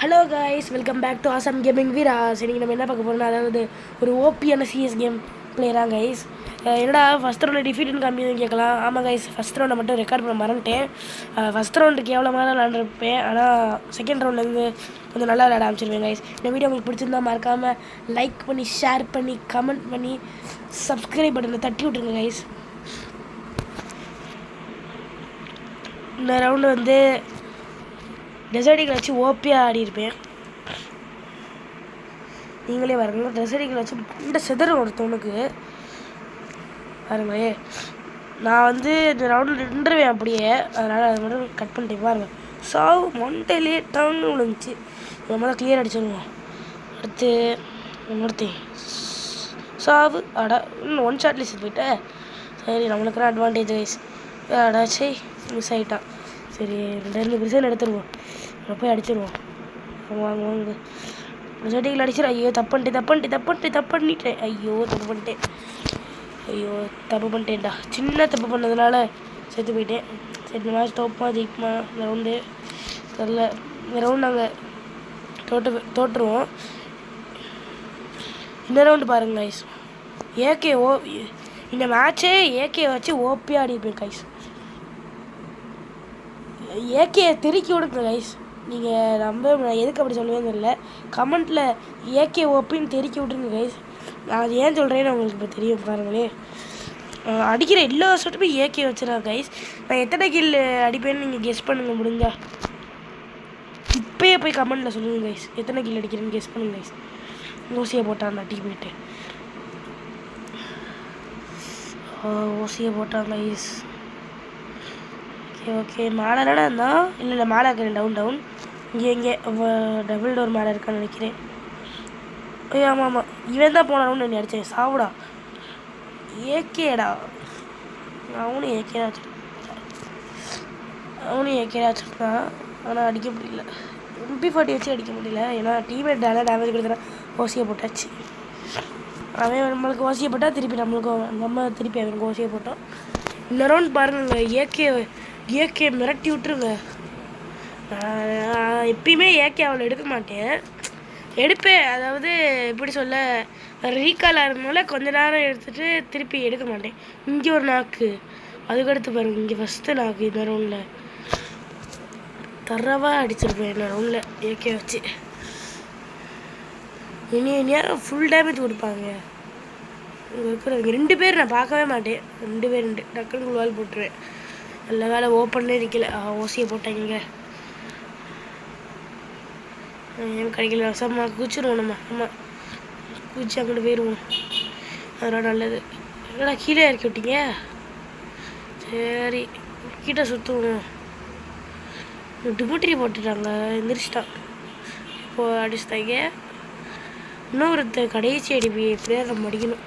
Hello guys, welcome back to awesome gaming வீராஸ். இன்றைக்கி நம்ம என்ன பார்க்க போகிறோம்னா, அதாவது ஒரு ஓபியான சிஎஸ் கேம் பிளேயராக கைஸ். என்னடா ஃபஸ்ட் ரவுண்டில் டிஃபீட்டுன்னு கம்மியாக கேட்கலாம். ஆமாம் கைஸ், ஃபஸ்ட் ரவுண்டை மட்டும் ரெக்கார்ட் பண்ண மறந்துட்டேன். ஃபஸ்ட் ரவுண்டுக்கு எவ்வளோ மாதிரி விளாண்டுருப்பேன், ஆனால் செகண்ட் ரவுண்ட்லேருந்து கொஞ்சம் நல்லா விளையாட ஆரம்பிச்சிருவேன் கைஸ். இந்த வீடியோ உங்களுக்கு பிடிச்சிருந்தா மறக்காமல் லைக் பண்ணி, ஷேர் பண்ணி, கமெண்ட் பண்ணி, சப்ஸ்கிரைப் பட்டனை தட்டி விட்ருங்க கைஸ். இந்த ரவுண்டு வந்து டெசர்டிகளை வச்சு ஓபியாக ஆடியிருப்பேன். நீங்களே பாருங்க, டெசர்டிகளை வச்சு இந்த செதறும் ஒருத்தவனுக்கு பாருங்களே. நான் வந்து இந்த ரவுண்டில் நின்றுவேன் அப்படியே, அதனால் அதை மட்டும் கட் பண்ணிட்டேன். பாருங்கள், சாவு மண்டையிலே டவுன்னு விழுந்துச்சு. இதை மாதிரி கிளியர் அடிச்சிடுவோம். அடுத்து ஒருத்தேன் சாவு அடா, இன்னும் ஒன் ஷாட்லேயே செத்து போயிட்டேன். சரி, நம்மளுக்குலாம் அட்வான்டேஜ் கைஸ். அடாச்சே, மிஸ் ஆகிட்டான். சரி, 2% எடுத்துருவோம். போய் அடிச்சிடுவோம். வாங்க வாங்க, செடிகள் அடிச்சிடும். ஐயோ தப்பு பண்ணிட்டேன். ஐயோ தப்பு பண்ணிட்டேன்டா. சின்ன தப்பு பண்ணதுனால செத்து போயிட்டேன். சரி, இந்த மேட்ச் தோப்பா ஜெயிக்குமா இந்த ரவுண்டு தெரில. இந்த ரவுண்ட் நாங்கள் தோற்றுருவோம். இந்த ரவுண்டு பாருங்க கைஸ், ஏகே இந்த மேட்சே ஏகே வச்சு ஓபியாக ஆடிருப்பேன் கைஸ். ஏகே தெருக்கி விடுங்க கைஸ். நீங்கள் நான் எதுக்கு அப்படி சொல்லுவேன்னு தெரியல. கமெண்ட்டில் ஏகே ஓபின்னு தெருக்கி விட்ருங்க கைஸ். நான் அது ஏன் சொல்கிறேன்னு உங்களுக்கு இப்போ தெரியும். பாருங்களே, அடிக்கிற எல்லா ஷாட்டுமே ஏகே வச்சுருக்கேன் கைஸ். நான் எத்தனை கில் அடிப்பேன்னு நீங்கள் கெஸ் பண்ணுங்க முடிஞ்சா. இப்போயே போய் கமெண்ட்டில் சொல்லுங்கள் கைஸ், எத்தனை கில் அடிக்கிறேன்னு கெஸ் பண்ணுங்க கைஸ். ஓசியை போட்டான் டீம்மேட்டு. ஓசியை போட்டான் கைஸ். ஓகே, மேலே என்னடா இருந்தால் இல்லை மேலே இருக்கிறேன். டவுன் இங்கே டபுள் டோர் மேலே இருக்கான்னு நினைக்கிறேன். ஐயோ ஆமாம், இவன் தான் போனான்னு நீ அடித்தேன். சாவுடா, ஏகேடா. அவனும் ஏகேடா வச்சுருக்கான். ஆனால் அடிக்க முடியல. MP40 வச்சு அடிக்க முடியல, ஏன்னா டீம்மேட் டேமேஜ் கொடுத்துறான். ஓசியை போட்டாச்சு. அவன் நம்மளுக்கு ஓசியை போட்டால் திருப்பி நம்ம திருப்பி அவனுக்கு ஓசியை போட்டோம். இந்த ரவுண்ட் பாருங்கள், ஏகே மிரட்டி விட்டுருங்க. எப்பயுமே ஏகே அவளை எடுக்க மாட்டேன், எடுப்பேன். அதாவது எப்படி சொல்ல, ரீகால் ஆகிறதுனால கொஞ்ச நேரம் எடுத்துகிட்டு திருப்பி எடுக்க மாட்டேன். இங்கே ஒரு நாக்கு, அதுக்கடுத்து பாருங்கள், இங்கே ஃபஸ்ட்டு நாக்கு. இந்த ரவுண்டில் தரவாக அடிச்சிருப்பேன். இந்த ரவுண்டில் ஏகே வச்சு இனி நேரம் ஃபுல் டேமேஜ் கொடுப்பாங்க. இங்கே இருக்கிறவங்க 2 பேர் நான் பார்க்கவே மாட்டேன். 2 பேர் டக்குன்னு குழுவால் போட்டுருவேன். நல்ல வேலை ஓப்பன்லேயே நிற்கல. ஓசியை போட்டாங்க. ஏன் கிடைக்கல, ரசமா குச்சிடுவோம் நம்ம. ஆமாம், குச்சி அங்கிட்டு போயிடுவோம். அதெல்லாம் நல்லது. என்னடா கீழே இறக்கி விட்டீங்க? சரி, கீழே சுற்றுவோம். டிபுட்ரி போட்டுட்டாங்க, எந்திரிச்சிட்டான். இப்போது அடிச்சிட்டாங்க. இன்னொருத்த கடைசி அடிப்பி எப்படியா நம்ம அடிக்கணும்.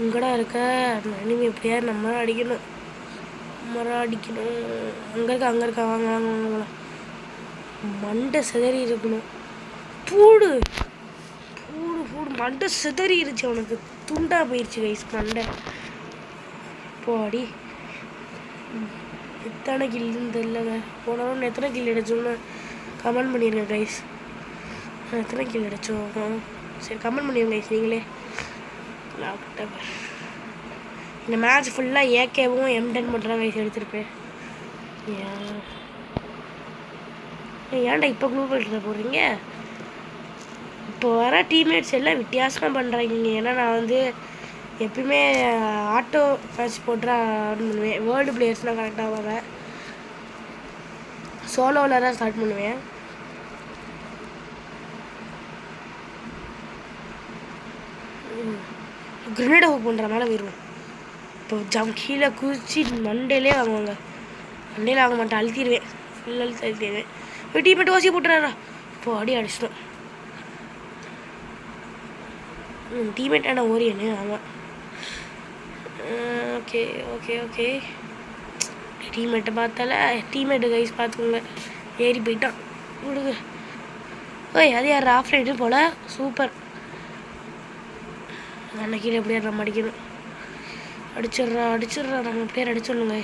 எங்கடா இருக்க இனிமே எப்படியா நம்ம அடிக்கணும். அங்கே இருக்கா. வாங்க. மண்டை சிதறி இருக்கணும். பூடு மண்டை சிதறிடுச்சு. அவனுக்கு துண்டா போயிடுச்சு கைஸ் மண்டை. போடி, எத்தனை கில்லுன்னு தெரியலங்க. போனவன் எத்தனை கில் அடிச்சோன்னு கமெண்ட் பண்ணிடுங்க கைஸ். எத்தனை கில் அடித்தோம் சரி கமெண்ட் பண்ணிடுங்க கைஸ் நீங்களே. இந்த மேட்ச் ஃபுல்லாக ஏகேவும் M10 மட்டும் தான் கைஸ் எடுத்திருப்பேன். ஏன்டா இப்போ க்ளூ பண்ணிட்டு போடுறீங்க? இப்போ வர டீம்மேட்ஸ் எல்லாம் வித்தியாசமாக பண்ணுறாங்க. ஏன்னா நான் வந்து எப்பயுமே ஆட்டோ மேட்ச் போட்டு ஆன் பண்ணுவேன். வேர்ல்டு பிளேயர்ஸ்லாம் கரெக்டாக ஆவாங்க. சோலோவில் தான் ஸ்டார்ட் பண்ணுவேன். கிரனேட் ஹோப் பண்ணுற மேலே போயிடுவோம். இப்போ கீழே குதிச்சு மண்டையிலே வாங்குவாங்க. மண்டையில் வாங்க மாட்டேன், அழுத்திடுவேன். ஃபுல் அழுத்திடுவேன். டீம்மேட் ஓசியை போட்டுறாரா? இப்போ அடிச்சிட்டோம். டீம்மேட் ஆனால் ஓரியனு. ஆமாம், ஓகே. டீம்மேட்டை பார்த்தால டீம்மேட்டு கைஸ் பார்த்துக்கோங்க. ஏறி போயிட்டான், விடுங்க. அது யார் ஆஃப் ரைடு போல். சூப்பர். அன்னைக்கு எப்படியா நம்ம அடிக்கணும். அடிச்சிட்றா நம்ம பிளேயர் அடிச்சிடணுங்க.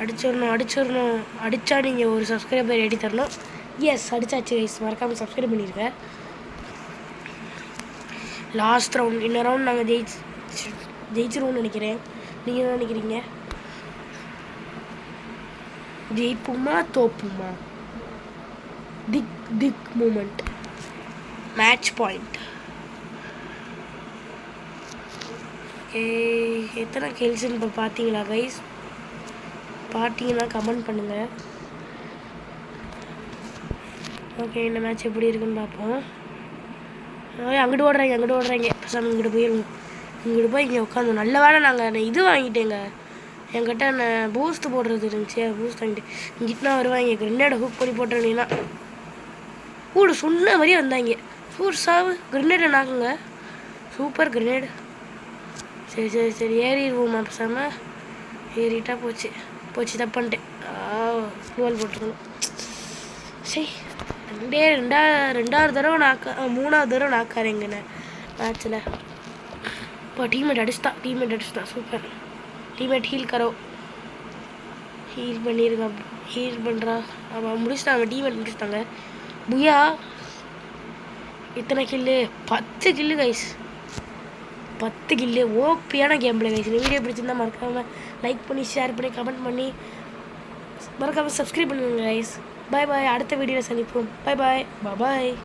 அடிச்சிடணும். அடித்தா நீங்கள் ஒரு சப்ஸ்கிரைபர் ஏற்றி தரணும். எஸ், அடித்தாச்சு கைஸ். மறக்காமல் சப்ஸ்கிரைப் பண்ணியிருக்கேன். Last round. இந்த ரவுண்ட் நாங்கள் ஜெயிச்சிருவோம்னு நினைக்கிறேன். நீங்கள் என்ன நினைக்கிறீங்க? ஜெயிப்புமா தோப்புமா? Thick moment. Match point. எத்தனை கில்ஸ்ன்னு இப்போ பார்த்தீங்களா கைஸ்? பார்த்தீங்கன்னா கமெண்ட் பண்ணுங்கள். ஓகே, இந்த மேட்ச் எப்படி இருக்குன்னு பார்ப்போம். அங்கிட்டு ஓடுறாங்க. பேசாமல் இங்கிட்டு போயிடுவோம். இங்கிட்டு போய் இங்கே உட்காந்து நல்ல வேலை நாங்கள் இது வாங்கிட்டேங்க. என்கிட்ட நான் பூஸ்ட் போடுறது இருந்துச்சு. பூஸ்ட் வாங்கிட்டு இங்கிட்டுனா வருவாங்க. கிரெனேடை ஹூக் பண்ணி போட்டுறீங்கன்னா சொன்ன மாதிரியே வந்தாங்க. சாவு கிரெனேடை நாக்குங்க. Super grenade. சரி ஏறிடுவோம்மா. பேசாமல் ஏறிட்டா போச்சு. தப்பு பண்ணிட்டேன். ஃப்ளூவல் போட்டுருக்கணும். சரி, ரெண்டாவது தடவை மூணாவது தடவை நாக்காரேங்கண்ணே மேட்ச்சில். இப்போ டீம்மேட் அடிச்சுட்டான். சூப்பர். டீம்மேட் ஹீல் பண்ணுறா. அவன் முடிச்சுட்டாங்க. டீம்மேட் முடிச்சுட்டாங்க. புயா இத்தனை கில்லு? 10 கில்லு கைஸ். 10 கில்லு. ஓபியான கேம் பிளே கைஸ். இந்த வீடியோ பிடிச்சிருந்தா மறக்காமல் லைக் பண்ணி, ஷேர் பண்ணி, கமெண்ட் பண்ணி, மறக்காமல் சப்ஸ்கிரைப் பண்ணுங்க கைஸ். பாய். அடுத்த வீடியோவில் சந்திப்போம். பாய்.